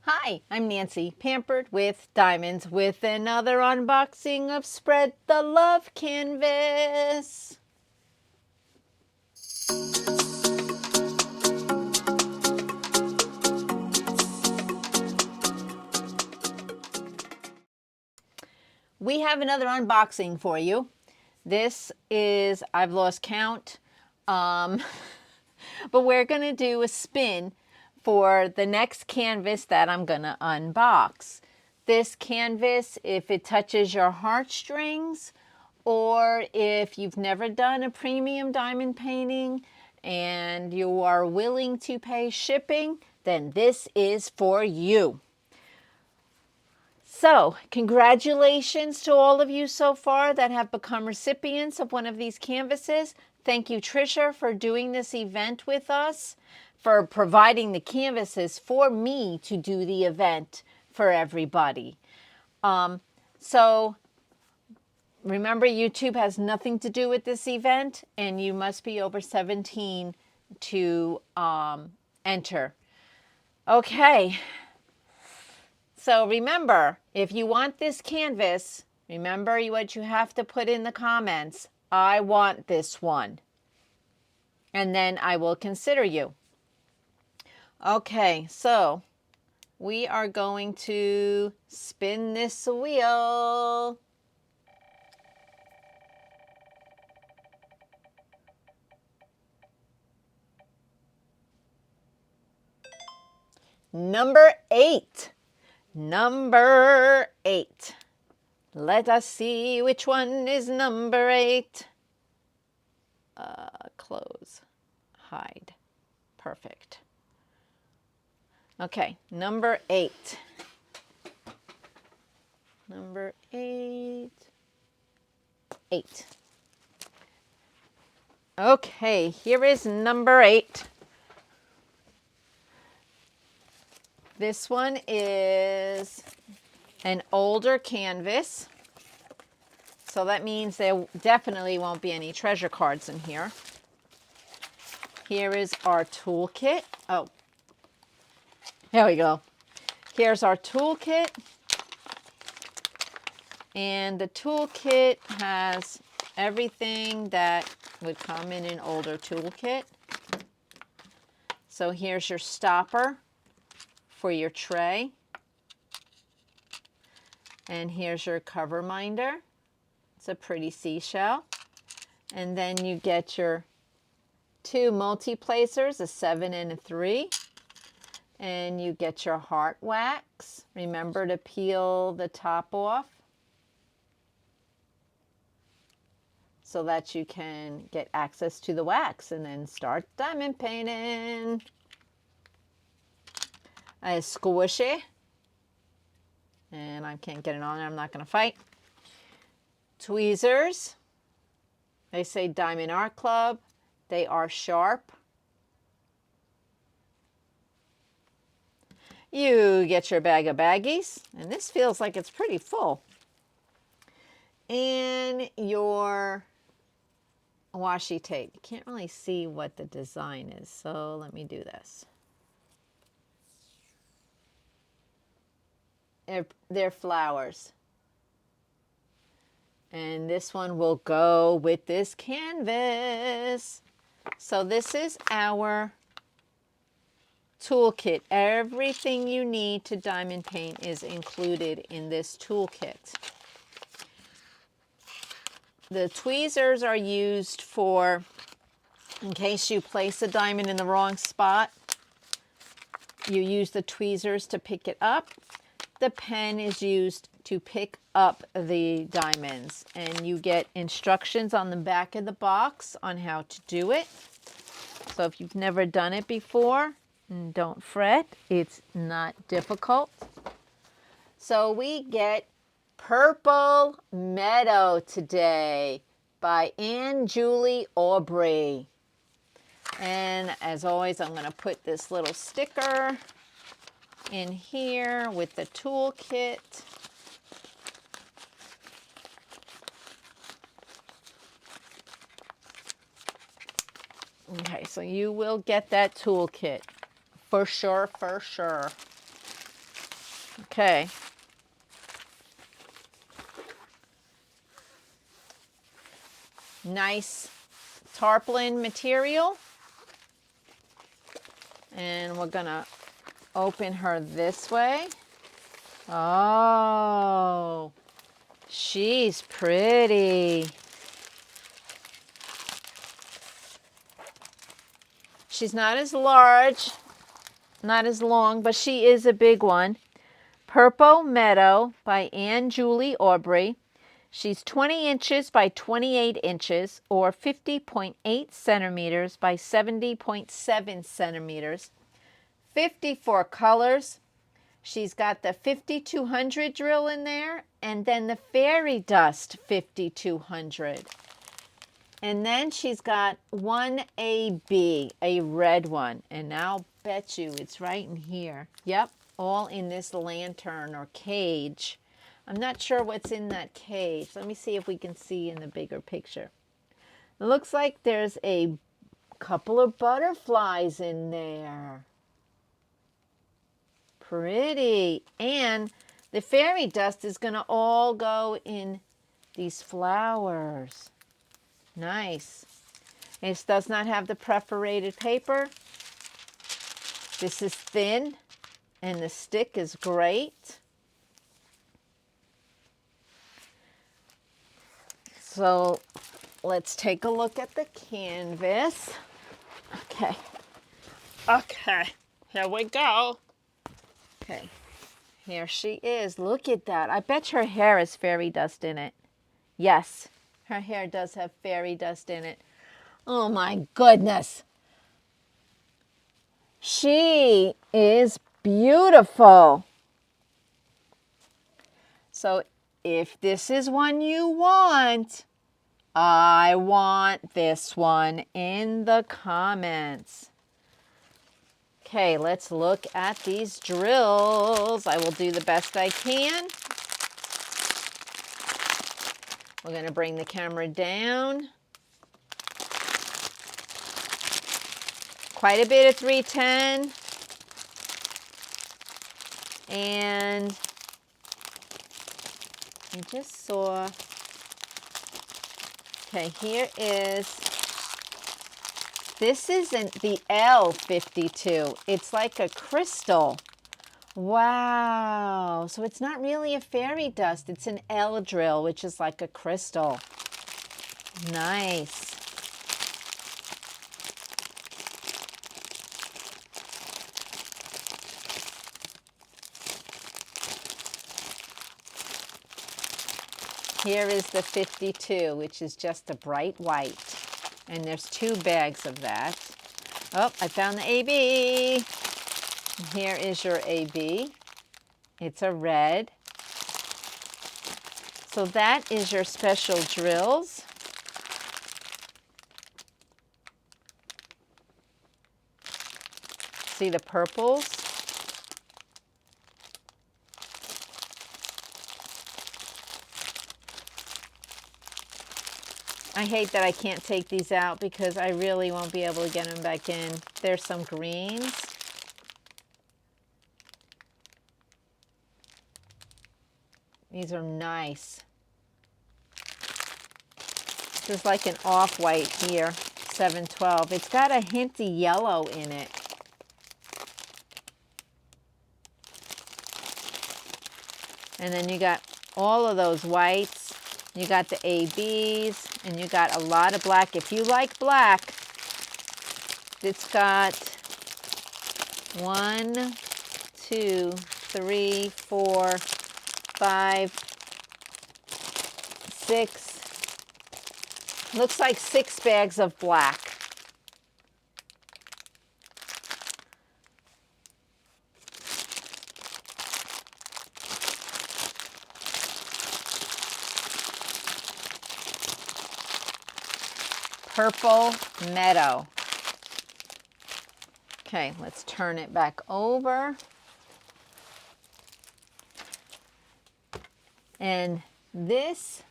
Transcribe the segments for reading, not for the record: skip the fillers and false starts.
Hi, I'm Nancy, Pampered with Diamonds, with another unboxing of Spread the Love canvas. We have another unboxing for you. This is, I've lost count, but we're going to do a spin for the next canvas that I'm going to unbox. This canvas, if it touches your heartstrings, or if you've never done a premium diamond painting and you are willing to pay shipping, then this is for you. So, congratulations to all of you so far that have become recipients of one of these canvases. Thank you, Tricia, for doing this event with us, for providing the canvases for me to do the event for everybody. So, remember, YouTube has nothing to do with this event, and you must be over 17 to enter. Okay. So remember, if you want this canvas, remember what you have to put in the comments. I want this one. And then I will consider you. Okay, so we are going to spin this wheel. Number 8. Number 8. Let us see which one is number 8. Close. Hide. Perfect. Okay, number 8. Number 8. 8. Okay, here is number 8. This one is an older canvas, so that means there definitely won't be any treasure cards in here. Here is our toolkit. Oh, here we go. Here's our toolkit, and the toolkit has everything that would come in an older toolkit. So here's your stopper for your tray. And here's your cover minder. It's a pretty seashell. And then you get your 2 multi-placers, a 7 and a 3. And you get your heart wax. Remember to peel the top off so that you can get access to the wax and then start diamond painting. A squishy. And I can't get it on there. I'm not going to fight. Tweezers. They say Diamond Art Club. They are sharp. You get your bag of baggies. And this feels like it's pretty full. And your washi tape. You can't really see what the design is. So let me do this. They're flowers. And this one will go with this canvas. So this is our toolkit. Everything you need to diamond paint is included in this toolkit. The tweezers are used for, in case you place a diamond in the wrong spot, you use the tweezers to pick it up. The pen is used to pick up the diamonds, and you get instructions on the back of the box on how to do it. So if you've never done it before, don't fret, it's not difficult. So we get Purple Meadow today by Anne Julie Aubrey. And as always, I'm going to put this little sticker in here with the toolkit. Okay, so you will get that toolkit for sure, for sure. Okay. Nice tarpaulin material. And we're going to open her this way. Oh, she's pretty. She's not as large, not as long, but she is a big one. Purple Meadow by Anne Julie Aubrey. She's 20 inches by 28 inches, or 50.8 centimeters by 70.7 centimeters. 54 colors. She's got the 5200 drill in there, and then the fairy dust 5200. And then she's got one AB, a red one. And I'll bet you it's right in here. Yep, all in this lantern or cage. I'm not sure what's in that cage. Let me see if we can see in the bigger picture. It looks like there's a couple of butterflies in there. Pretty. And the fairy dust is going to all go in these flowers. Nice. This does not have the perforated paper. This is thin, and the stick is great. So let's take a look at the canvas. Okay. Okay. Here we go. Okay. Here she is. Look at that. I bet her hair has fairy dust in it. Yes. Her hair does have fairy dust in it. Oh my goodness. She is beautiful. So if this is one you want, I want this one in the comments. Okay, let's look at these drills. I will do the best I can. We're going to bring the camera down. Quite a bit of 310. And I just saw, okay, here is, this isn't the L52. It's like a crystal. Wow. So it's not really a fairy dust. It's an L drill, which is like a crystal. Nice. Here is the 52, which is just a bright white. And there's 2 bags of that. Oh, I found the AB. Here is your AB. It's a red. So that is your special drills. See the purples? I hate that I can't take these out because I really won't be able to get them back in. There's some greens. These are nice. There's like an off-white here, 712. It's got a hinty yellow in it. And then you got all of those whites. You got the ABs, and you got a lot of black. If you like black, it's got 1, 2, 3, 4, 5, 6. Looks like 6 bags of black. Purple Meadow. Okay, let's turn it back over. And these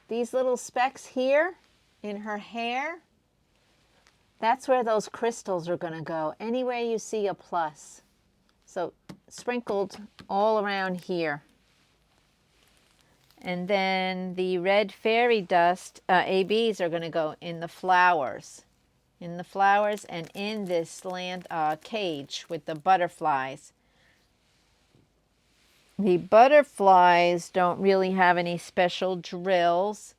little specks here in her hair, that's where those crystals are going to go. Anywhere you see a plus. So sprinkled all around here. And then the red fairy dust ABs are going to go in the flowers. In the flowers and in this cage with the butterflies. The butterflies don't really have any special drills,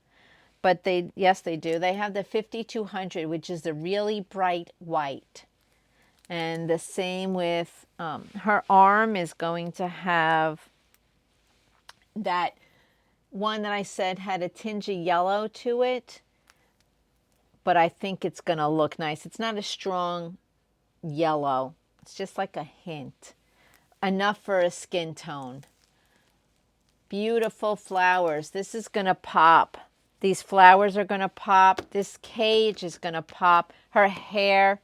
but yes, they do. They have the 5200, which is the really bright white. And the same with her arm is going to have that one that I said had a tinge of yellow to it, but I think it's going to look nice. It's not a strong yellow. It's just like a hint. Enough for a skin tone. Beautiful flowers. This is going to pop. These flowers are going to pop. This cage is going to pop. Her hair,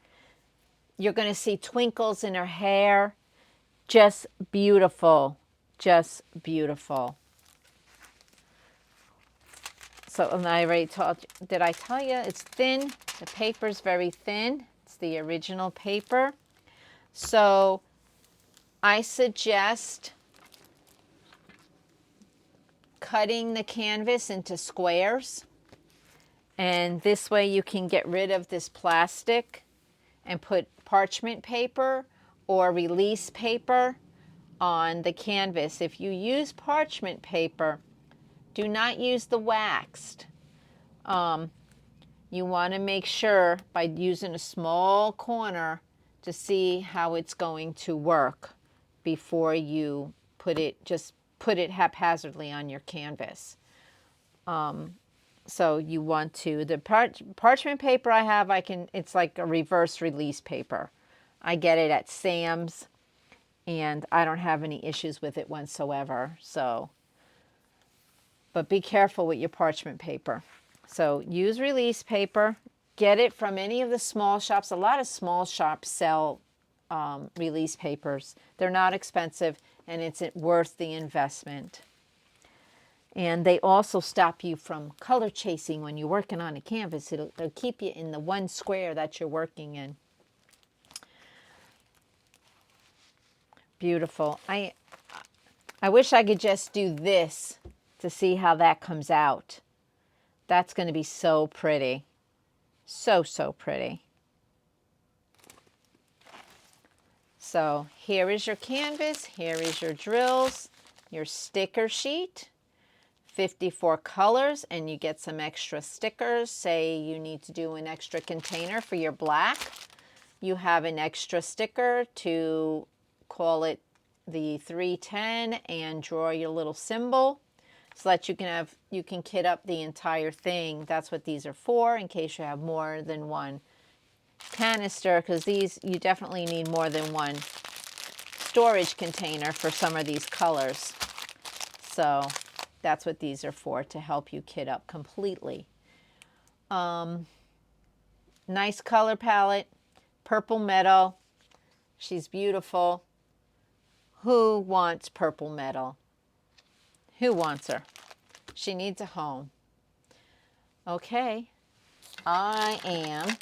you're going to see twinkles in her hair. Just beautiful. Just beautiful. So, and I already told you, did I tell you it's thin? The paper's very thin. It's the original paper. So I suggest cutting the canvas into squares. And this way you can get rid of this plastic and put parchment paper or release paper on the canvas. If you use parchment paper, do not use the waxed. You want to make sure by using a small corner to see how it's going to work before you put it haphazardly on your canvas. So you want to, the parchment paper I have, it's like a reverse release paper. I get it at Sam's and I don't have any issues with it whatsoever. So, but be careful with your parchment paper. So use release paper. Get it from any of the small shops. A lot of small shops sell release papers. They're not expensive and it's worth the investment. And they also stop you from color chasing when you're working on a canvas. They'll keep you in the one square that you're working in. Beautiful. I wish I could just do this to see how that comes out. That's going to be so pretty. So, so pretty. So here is your canvas. Here is your drills, your sticker sheet. 54 colors, and you get some extra stickers. Say you need to do an extra container for your black. You have an extra sticker to call it the 310 and draw your little symbol so that you can kit up the entire thing. That's what these are for, in case you have more than one canister, because these, you definitely need more than one storage container for some of these colors. So that's what these are for, to help you kit up completely. Nice color palette. Purple Meadow. She's beautiful. Who wants Purple Meadow? Who wants her? She needs a home. Okay. I am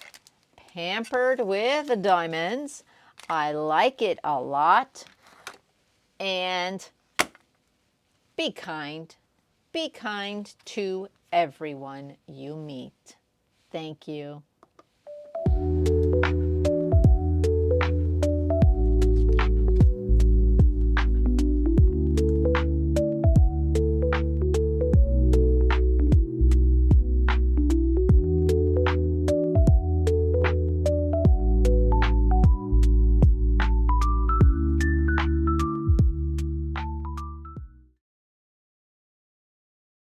pampered with the diamonds. I like it a lot. And be kind. Be kind to everyone you meet. Thank you.